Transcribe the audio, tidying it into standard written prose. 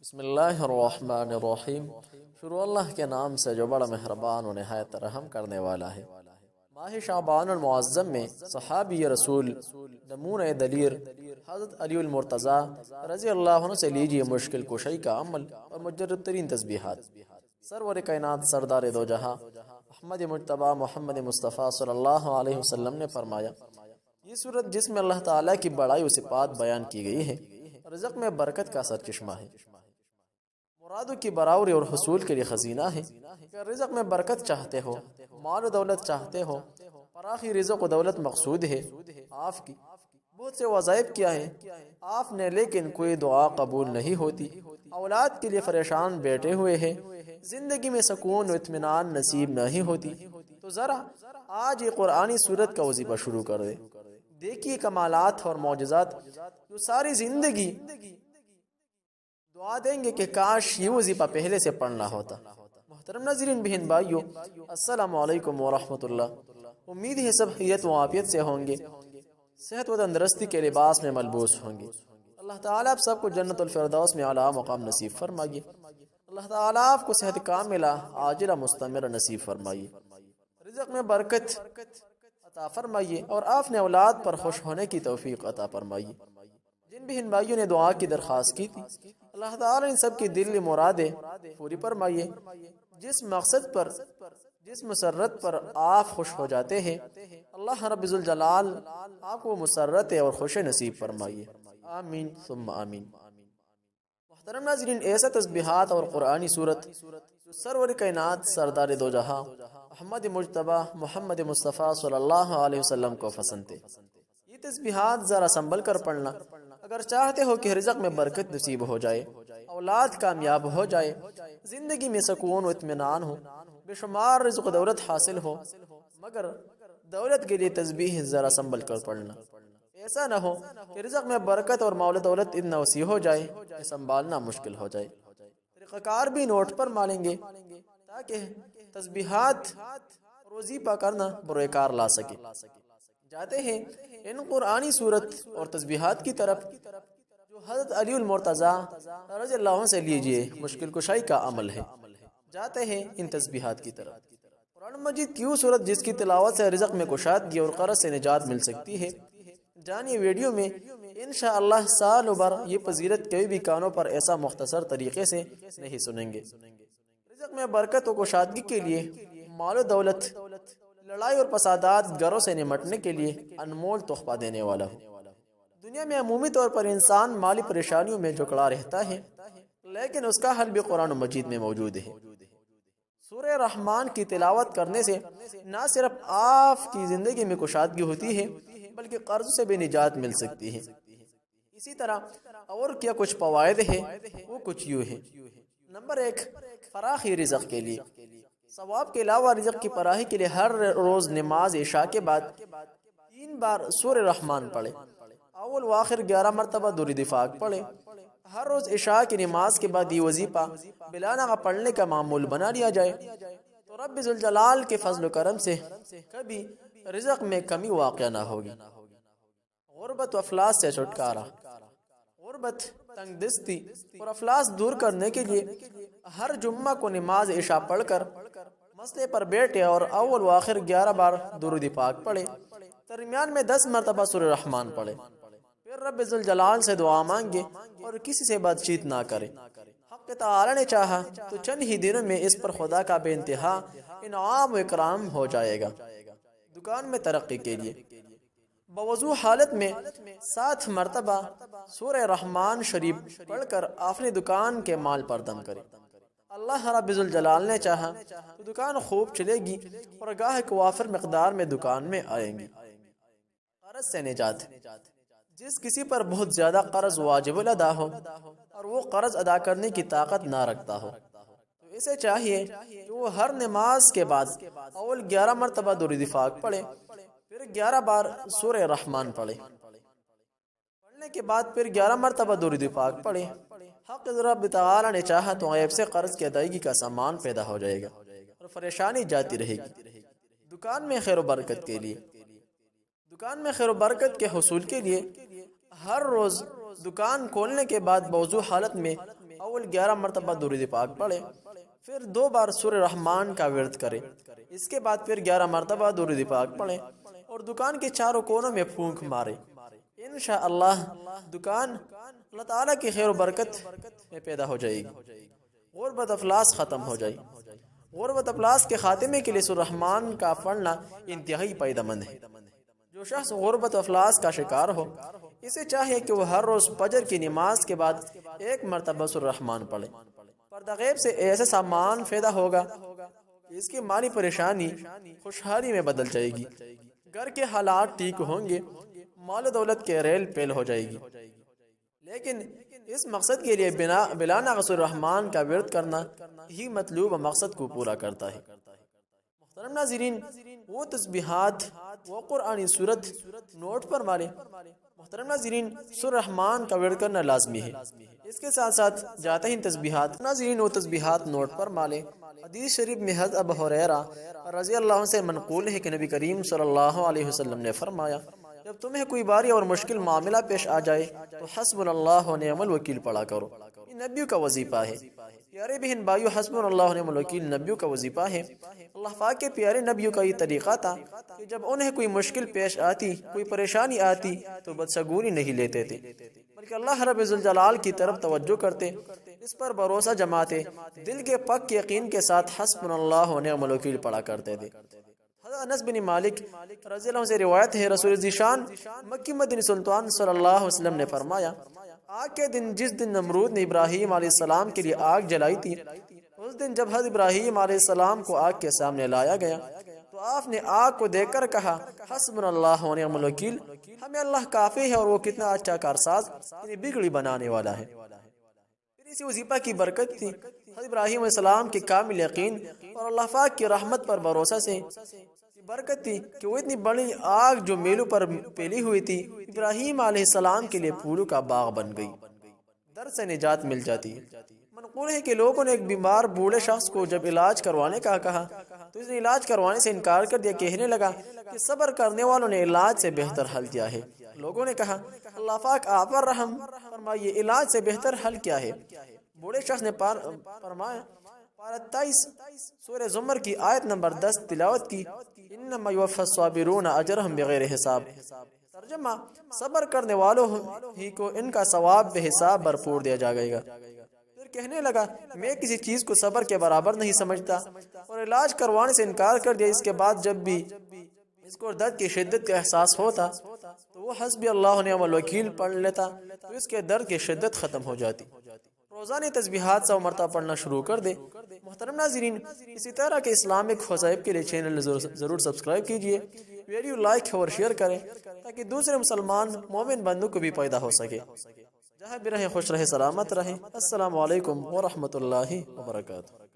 بسم اللہ الرحمن الرحیم۔ شروع اللہ کے نام سے جو بڑا مہربان و نہایت رحم کرنے والا ہے۔ ماہ شعبان المعظم میں صحابی رسول نمونہ دلیر حضرت علی المرتضیٰ رضی اللہ عنہ سے لیجئے مشکل کشائی کا عمل اور مجرد ترین تسبیحات۔ سرور کائنات سردار دو جہاں احمد مجتبی محمد مصطفیٰ صلی اللہ علیہ وسلم نے فرمایا، یہ صورت جس میں اللہ تعالیٰ کی بڑائی و صفات بیان کی گئی ہے، رزق میں برکت کا سرچشمہ ہے، مرادوں کی براوری اور حصول کے لیے خزینہ ہے۔ کہ رزق میں برکت چاہتے ہو، مال و دولت چاہتے ہو، فراخی رزق و دولت مقصود ہے آپ کی بہت سے وظائف کیا ہیں آپ نے، لیکن کوئی دعا قبول نہیں ہوتی، اولاد کے لیے پریشان بیٹھے ہوئے ہیں، زندگی میں سکون و اطمینان نصیب نہیں ہوتی، تو ذرا آج یہ قرآنی صورت کا وظیفہ شروع کر دے۔ دیکھیے کمالات اور معجزات جو ساری زندگی دعا دیں گے کہ کاش یہ وظیفہ پہلے سے پڑھنا ہوتا۔ محترم ناظرین بہن بھائیو، السلام علیکم ورحمۃ اللہ۔ امید ہے سب خیریت و عافیت سے ہوں گے، صحت و تندرستی کے لباس میں ملبوس ہوں گے۔ اللہ تعالیٰ آپ سب کو جنت الفردوس میں اعلیٰ مقام نصیب فرمائیے۔ اللہ تعالیٰ آپ کو صحت کاملہ عاجلہ مستمرہ نصیب فرمائیے، رزق میں برکت عطا فرمائیے، اور آپ نے اولاد پر خوش ہونے کی توفیق عطا فرمائیے۔ جن بہن بھائیوں نے دعا کی درخواست کی تھی، اللہ تعالیٰ ان سب کی دلی مرادیں پوری فرمائیے۔ جس مقصد پر، جس مسرت پر آپ خوش ہو جاتے ہیں، اللہ رب ذوالجلال آپ کو مسرت اور خوش نصیب فرمائیے، آمین ثم آمین۔ محترم ناظرین، ایسے تسبیحات اور قرآنی صورت جو سرور کائنات سردار دو جہاں احمد مجتبی محمد مصطفیٰ صلی اللہ علیہ وسلم کو پسند تھے۔ یہ تسبیحات ذرا سنبھل کر پڑھنا اگر چاہتے ہو کہ رزق میں برکت نصیب ہو جائے، اولاد کامیاب ہو جائے، زندگی میں سکون و اطمینان ہو، بے شمار رزق و دولت حاصل ہو، مگر دولت کے لیے تسبیح ذرا سنبھل کر پڑھنا۔ ایسا نہ ہو کہ رزق میں برکت اور مال و دولت اتنا وسیع ہو جائے کہ سنبھالنا مشکل ہو جائے۔ طریقہ کار بھی نوٹ پر مانیں گے تاکہ تسبیحات وظیفہ کرنا بروئے کار لا سکے۔ جاتے ہیں ان قرآنی صورت اور تسبیحات کی طرف جو حضرت علی المرتضیٰ رضی اللہ عنہ سے لیجئے مشکل کشائی کا عمل ہے۔ جاتے ہیں ان تسبیحات کی طرف۔ قرآن مجید کیوں صورت جس کی تلاوت سے رزق میں کشادگی اور قرض سے نجات مل سکتی ہے، جانیے ویڈیو میں انشاءاللہ۔ سال بھر یہ فضیلت کبھی بھی کانوں پر ایسا مختصر طریقے سے نہیں سنیں گے۔ رزق میں برکت و کشادگی کے لیے، مال و دولت، لڑائی اور فسادات گھروں سے نمٹنے کے لیے انمول تحفہ دینے والا ہو۔ دنیا میں عمومی طور پر انسان مالی پریشانیوں میں جکڑا رہتا ہے، لیکن اس کا حل بھی قرآن مجید میں موجود ہے۔ سورہ رحمان کی تلاوت کرنے سے نہ صرف آپ کی زندگی میں کشادگی ہوتی ہے بلکہ قرض سے بھی نجات مل سکتی ہے۔ اسی طرح اور کیا کچھ فوائد ہیں، وہ کچھ یوں ہیں۔ نمبر 1، فراخی رزق کے لیے۔ ثواب کے علاوہ رزق کی فراخی کے لیے ہر روز نماز عشاء کے بعد 3 بار سورہ رحمان پڑھے، اول و آخر 11 مرتبہ درود پاک پڑھے۔ ہر روز عشاء کی نماز کے بعد یہ وظیفہ بلا ناغہ پڑھنے کا معمول بنا لیا جائے تو رب ذوالجلال کے فضل و کرم سے کبھی رزق میں کمی واقع نہ ہوگی۔ غربت و افلاس سے چھٹکارا۔ غربت، تنگ دستی اور افلاس دور کرنے کے لیے ہر جمعہ کو نماز عشاء پڑھ کر مسئلے پر بیٹھے اور اول و آخر 11 بار درود پاک پڑھے، درمیان میں 10 مرتبہ سورہ رحمان پڑھے، پھر رب ذوالجلال سے دعا مانگے اور کسی سے بات چیت نہ کرے۔ حق تعالی نے چاہا تو چند ہی دنوں میں اس پر خدا کا بے انتہا انعام و اکرام ہو جائے گا۔ دکان میں ترقی کے لیے بوضو حالت میں 7 مرتبہ سورہ رحمان شریف پڑھ کر اپنی دکان کے مال پر دم کرے۔ اللہ رب ذوالجلال نے چاہا تو دکان خوب چلے گی اور گاہک وافر مقدار میں دکان میں آئیں گے۔ قرض سے نجات۔ جس کسی پر بہت زیادہ قرض واجب الادا ہو اور وہ قرض ادا کرنے کی طاقت نہ رکھتا ہو تو اسے چاہیے کہ وہ ہر نماز کے بعد اول 11 مرتبہ درود پاک پڑھے، پھر 11 بار سورہ رحمان پڑھے، پڑھنے کے بعد پھر 11 مرتبہ درود پاک پڑھے۔ حق رب تعالی نے چاہا تو غیب سے قرض کی ادائیگی کا سامان پیدا ہو جائے گا اور پریشانی جاتی رہے گی۔ دکان میں خیر و برکت کے لیے۔ دکان میں خیر و برکت کے حصول کے لیے ہر روز دکان کھولنے کے بعد بوضو حالت میں اول 11 مرتبہ درود پاک پڑھے، پھر 2 بار سورہ رحمان کا ورد کرے، اس کے بعد پھر 11 مرتبہ درود پاک پڑھے اور دکان کے چاروں کونوں میں پھونک مارے۔ انشاءاللہ دکان اللہ تعالیٰ کی خیر و برکت میں پیدا ہو جائے گی، غربت افلاس ختم ہو جائے گی۔ غربت افلاس کے خاتمے کے لیے سورہ رحمان کا پڑھنا انتہائی فائدہ مند ہے۔ جو شخص غربت افلاس کا شکار ہو، اسے چاہیے کہ وہ ہر روز فجر کی نماز کے بعد 1 مرتبہ سورہ رحمان پڑھے۔ پردہ غیب سے ایسا سامان پیدا ہوگا کہ اس کی مالی پریشانی خوشحالی میں بدل جائے گی، گھر کے حالات ٹھیک ہوں گے، مال و دولت کے ریل پیل ہو جائے گی۔ لیکن اس مقصد کے لیے بلا ناقص الرحمان کا ورد کرنا ہی مطلوب مقصد کو پورا کرتا ہے۔ محترم ناظرین، وہ تسبیحات، وہ قرآنی صورت نوٹ پر مالے۔ محترم ناظرین، سورہ رحمان کا ورد کرنا لازمی ہے، اس کے ساتھ ساتھ جاتے ہی تسبیحات۔ ناظرین، وہ تسبیحات نوٹ پر مالے۔ حدیث شریف میں حضرت ابو ہریرہ رضی اللہ عنہ سے منقول ہے کہ نبی کریم صلی اللہ علیہ وسلم نے فرمایا، جب تمہیں کوئی باری اور مشکل معاملہ پیش آ جائے تو حسبنا اللہ و نعم الوکیل پڑھا کرو۔ یہ نبیوں کا وظیفہ ہے۔ پیارے بہن بھائیو، حسبنا اللہ و نعم الوکیل نبیوں کا وظیفہ ہے۔ اللہ پاک کے پیارے نبیوں کا یہ طریقہ تھا کہ جب انہیں کوئی مشکل پیش آتی، کوئی پریشانی آتی تو بدسگونی نہیں لیتے تھے، بلکہ اللہ رب الجلال کی طرف توجہ کرتے، اس پر بھروسہ جماتے، دل کے پک یقین کے ساتھ حسبنا اللہ و نعم الوکیل پڑھا کرتے تھے۔ حضرت انس بن مالک رضی اللہ عنہ سے روایت ہے، رسول ذیشان مکی مدنی سلطان صلی اللہ علیہ وسلم نے فرمایا، آگ کے دن جس دن نمرود نے ابراہیم علیہ السلام کے لیے آگ جلائی تھی، اس دن جب حضرت ابراہیم علیہ السلام کو آگ کے سامنے لایا گیا تو آپ نے آگ کو دیکھ کر کہا، حسبنا اللہ و نعم الوکیل، ہمیں اللہ کافی ہے اور وہ کتنا اچھا کارساز، یعنی بگڑی بنانے والا ہے۔ پھر اسی وظیفہ کی برکت تھی، حضرت ابراہیم علیہ السلام کے کامل یقین اور اللہ پاک کی رحمت پر بھروسہ سے برکت تھی کہ وہ اتنی بڑی آگ جو میلوں پر پھیلی ہوئی تھی، ابراہیم علیہ السلام کے لیے پھولوں کا باغ بن گئی، درد سے نجات مل جاتی ہے۔ منقول ہے کہ لوگوں نے ایک بیمار بوڑھے شخص کو جب علاج کروانے کا کہا تو اس نے علاج کروانے سے انکار کر دیا، کہنے لگا کہ صبر کرنے والوں نے علاج سے بہتر حل دیا ہے۔ لوگوں نے کہا، اللہ پاک آپ پر رحم فرمائیے، علاج سے بہتر حل کیا ہے؟ بوڑھے شخص نے فرمایا، پارہ 23 سورہ زمر کی آیت نمبر 10 تلاوت کی، انما یوفی الصابرون اجرهم بغیر حساب۔ ترجمہ، صبر کرنے والوں ہی کو ان کا ثواب بے حساب بھرپور دیا جائے گا۔ پھر کہنے لگا، میں کسی چیز کو صبر کے برابر نہیں سمجھتا، اور علاج کروانے سے انکار کر دیا۔ اس کے بعد جب بھی اس کو درد کی شدت کا احساس ہوتا تو وہ حسبی اللہ و نعم الوکیل پڑھ لیتا تو اس کے درد کی شدت ختم ہو جاتی۔ روزانہ تسبیحات 100 مرتبہ پڑھنا شروع کر دے۔ محترم ناظرین، اسی طرح کے اسلامک وظائف کے لیے چینل ضرور سبسکرائب کیجئے، ویڈیو لائک اور شیئر کریں تاکہ دوسرے مسلمان مومن بندوں کو بھی پیدا ہو سکے۔ جہاں بھی رہیں خوش رہیں، سلامت رہیں۔ السلام علیکم ورحمۃ اللہ وبرکاتہ۔